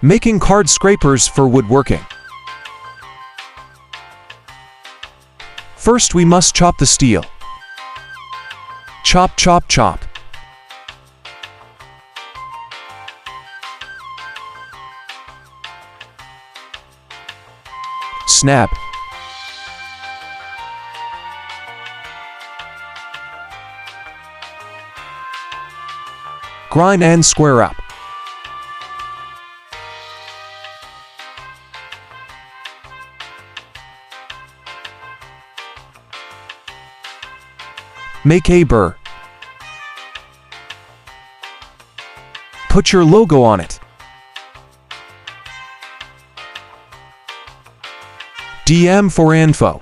Making card scrapers for woodworking. First we must chop the steel. Chop, chop, chop. Snap. Grind and square up. Make a burr. Put your logo on it. DM for info.